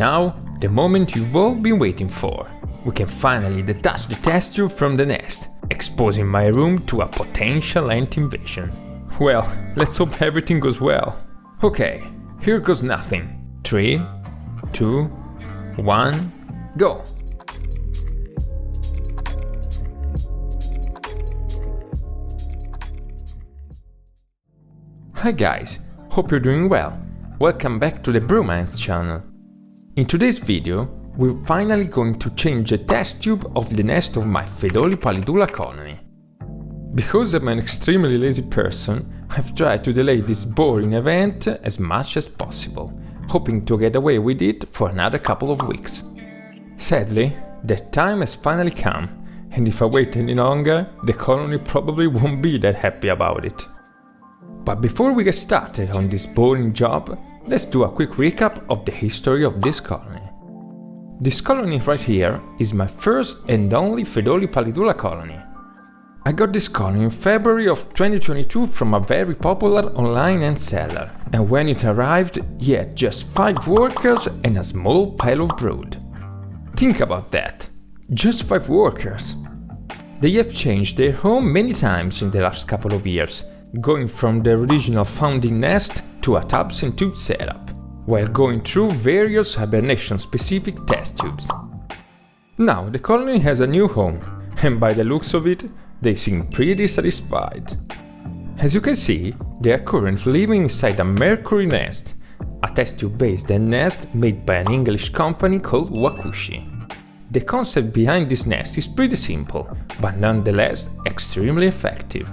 now, the moment you've all been waiting for. We can finally detach the test tube from the nest, exposing my room to a potential ant-invasion. Well, let's hope everything goes well. Okay, here goes nothing. 3, 2, 1, go! Hi guys, hope you're doing well. Welcome back to the BRUMA channel. In today's video, we're finally going to change the test tube of the nest of my Pheidole pallidula colony. Because I'm an extremely lazy person, I've tried to delay this boring event as much as possible, hoping to get away with it for another couple of weeks. Sadly, that time has finally come, and if I wait any longer, the colony probably won't be that happy about it. But before we get started on this boring job, let's do a quick recap of the history of this colony. This colony right here is my first and only Pheidole pallidula colony. I got this colony in February of 2022 from a very popular online ant seller, and when it arrived, he had just 5 workers and a small pile of brood. Think about that, just 5 workers! They have changed their home many times in the last couple of years, going from the original founding nest to a tubs and tubes setup, while going through various hibernation-specific test tubes. Now the colony has a new home, and by the looks of it, they seem pretty satisfied. As you can see, they are currently living inside a mercury nest, a test tube-based nest made by an English company called Wakushi. The concept behind this nest is pretty simple, but nonetheless extremely effective.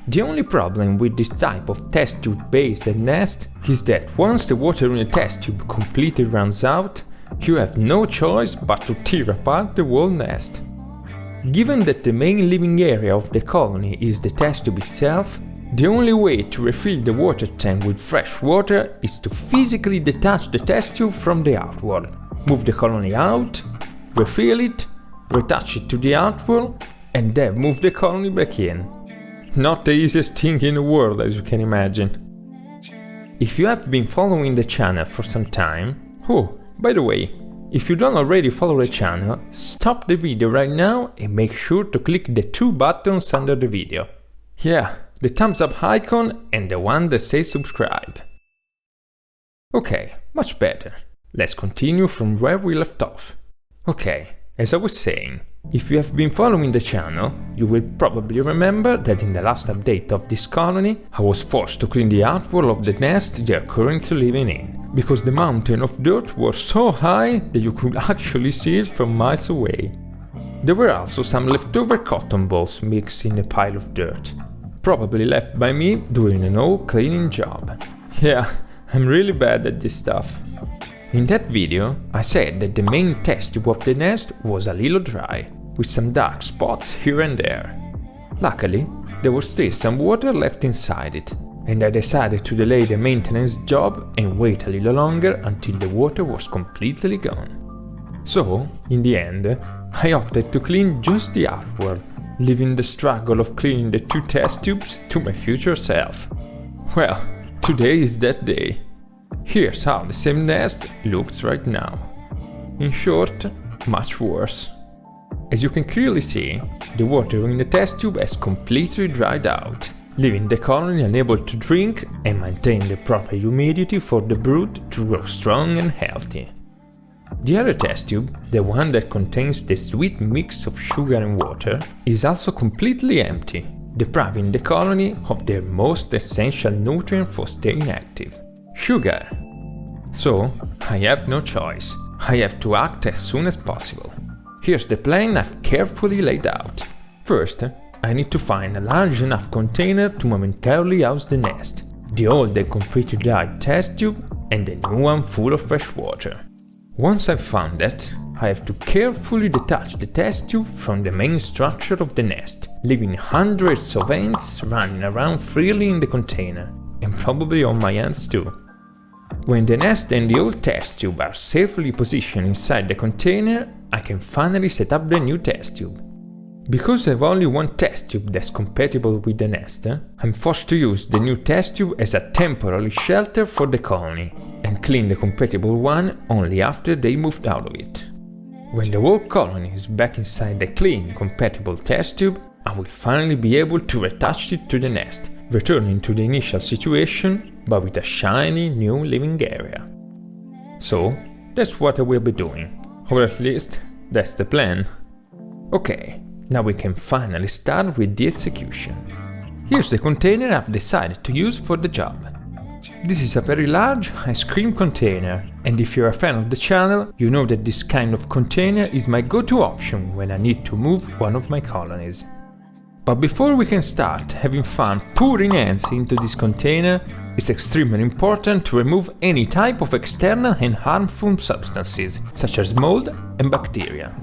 The only problem with this type of test tube-based nest is that once the water in the test tube completely runs out, you have no choice but to tear apart the whole nest. Given that the main living area of the colony is the test tube itself, the only way to refill the water tank with fresh water is to physically detach the test tube from the outwall, move the colony out, refill it, retouch it to the outwall, and then move the colony back in. Not the easiest thing in the world, as you can imagine. If you have been following the channel for some time... Oh, by the way, if you don't already follow the channel, stop the video right now and make sure to click the 2 buttons under the video. Yeah, the thumbs up icon and the one that says subscribe. Okay, much better. Let's continue from where we left off. Okay, as I was saying, if you have been following the channel, you will probably remember that in the last update of this colony, I was forced to clean the outwall of the nest they are currently living in, because the mountain of dirt was so high that you could actually see it from miles away. There were also some leftover cotton balls mixed in a pile of dirt, probably left by me during an old cleaning job. Yeah, I'm really bad at this stuff. In that video, I said that the main test tube of the nest was a little dry, with some dark spots here and there. Luckily, there was still some water left inside it, and I decided to delay the maintenance job and wait a little longer until the water was completely gone. So, in the end, I opted to clean just the outward, leaving the struggle of cleaning the 2 test tubes to my future self. Well, today is that day. Here's how the same nest looks right now. In short, much worse. As you can clearly see, the water in the test tube has completely dried out, leaving the colony unable to drink and maintain the proper humidity for the brood to grow strong and healthy. The other test tube, the one that contains the sweet mix of sugar and water, is also completely empty, depriving the colony of their most essential nutrient for staying active: sugar. So, I have no choice. I have to act as soon as possible. Here's the plan I've carefully laid out. First, I need to find a large enough container to momentarily house the nest, the old and completely dried test tube, and the new one full of fresh water. Once I've found that, I have to carefully detach the test tube from the main structure of the nest, leaving hundreds of ants running around freely in the container, and probably on my ants too. When the nest and the old test tube are safely positioned inside the container, I can finally set up the new test tube. Because I have only one test tube that's compatible with the nest, I'm forced to use the new test tube as a temporary shelter for the colony and clean the compatible one only after they moved out of it. When the whole colony is back inside the clean, compatible test tube, I will finally be able to retouch it to the nest, returning to the initial situation, but with a shiny new living area. So, that's what I will be doing, or at least, that's the plan. Okay, now we can finally start with the execution. Here's the container I've decided to use for the job. This is a very large ice cream container, and if you're a fan of the channel, you know that this kind of container is my go-to option when I need to move one of my colonies. But before we can start having fun pouring ants into this container, it's extremely important to remove any type of external and harmful substances, such as mold and bacteria.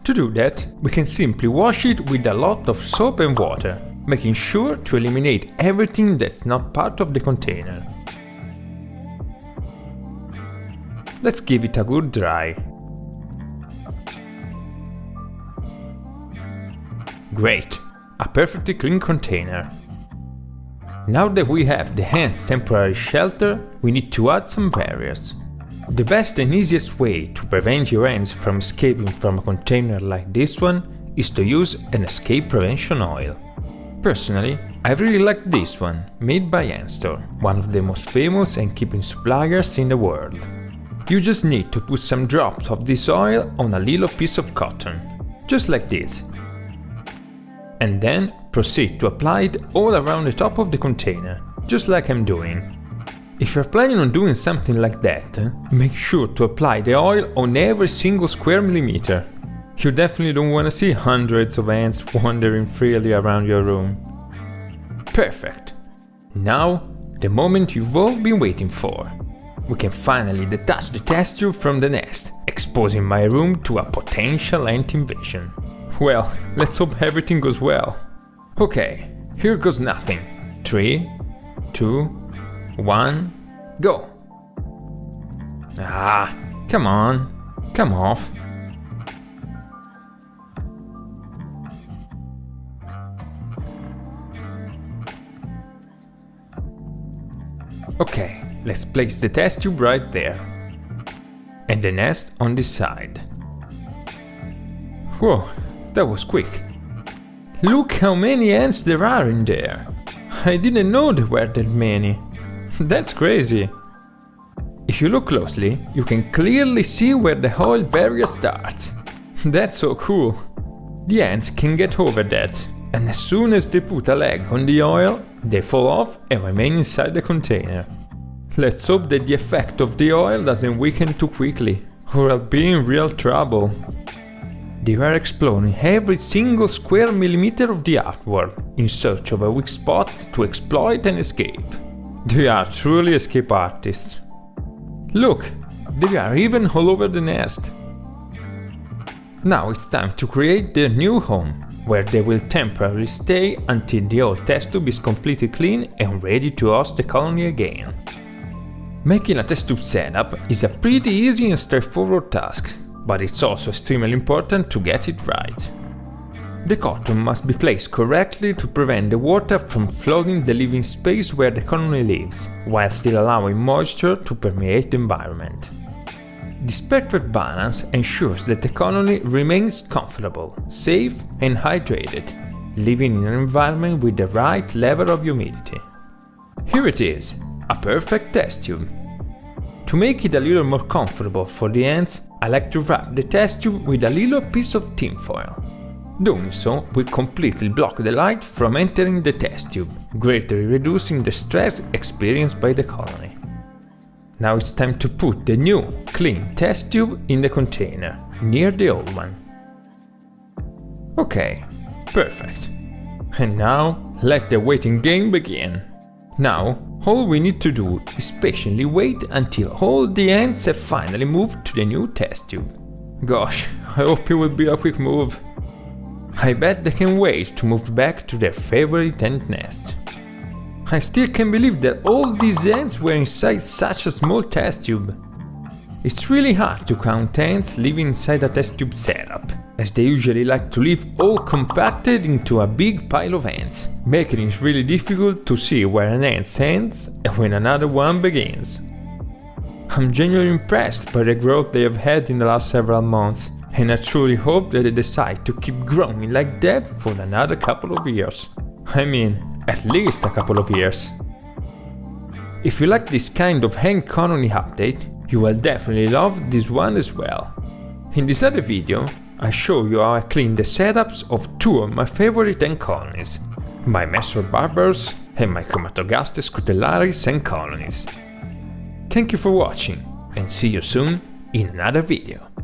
To do that, we can simply wash it with a lot of soap and water, making sure to eliminate everything that's not part of the container. Let's give it a good dry. Great! A perfectly clean container. Now that we have the ants' temporary shelter, we need to add some barriers. The best and easiest way to prevent your ants from escaping from a container like this one is to use an escape prevention oil. Personally, I really like this one, made by Store, one of the most famous and keeping suppliers in the world. You just need to put some drops of this oil on a little piece of cotton, just like this. And then proceed to apply it all around the top of the container, just like I'm doing. If you're planning on doing something like that, make sure to apply the oil on every single square millimeter. You definitely don't want to see hundreds of ants wandering freely around your room. Perfect! Now, the moment you've all been waiting for. We can finally detach the test tube from the nest, exposing my room to a potential ant invasion. Well, let's hope everything goes well. Okay, here goes nothing. 3, 2, 1, go! Ah, come on, come off. Okay, let's place the test tube right there. And the nest on this side. Whoa, that was quick. Look how many ants there are in there. I didn't know there were that many. That's crazy. If you look closely, you can clearly see where the whole barrier starts. That's so cool. The ants can get over that, and as soon as they put a leg on the oil, they fall off and remain inside the container. Let's hope that the effect of the oil doesn't weaken too quickly, or I'll be in real trouble. They are exploring every single square millimeter of the artwork in search of a weak spot to exploit and escape. They are truly escape artists. Look, they are even all over the nest. Now it's time to create their new home, where they will temporarily stay until the old test tube is completely clean and ready to host the colony again. Making a test tube setup is a pretty easy and straightforward task, but it's also extremely important to get it right. The cotton must be placed correctly to prevent the water from flooding the living space where the colony lives, while still allowing moisture to permeate the environment. This perfect balance ensures that the colony remains comfortable, safe and hydrated, living in an environment with the right level of humidity. Here it is, a perfect test tube. To make it a little more comfortable for the ants, I like to wrap the test tube with a little piece of tinfoil. Doing so will completely block the light from entering the test tube, greatly reducing the stress experienced by the colony. Now it's time to put the new, clean test tube in the container, near the old one. Okay, perfect. And now, let the waiting game begin. Now, all we need to do is patiently wait until all the ants have finally moved to the new test tube. Gosh, I hope it will be a quick move. I bet they can wait to move back to their favorite ant nest. I still can't believe that all these ants were inside such a small test tube. It's really hard to count ants living inside a test tube setup, as they usually like to live all compacted into a big pile of ants, making it really difficult to see where an ant ends and when another one begins. I'm genuinely impressed by the growth they have had in the last several months, and I truly hope that they decide to keep growing like that for another couple of years. I mean, at least a couple of years. If you like this kind of ant colony update, you will definitely love this one as well. In this other video, I show you how I clean the setups of two of my favorite ant colonies, my Messer barbers and my Comatogastes cutellaris ant colonies. Thank you for watching, and see you soon in another video.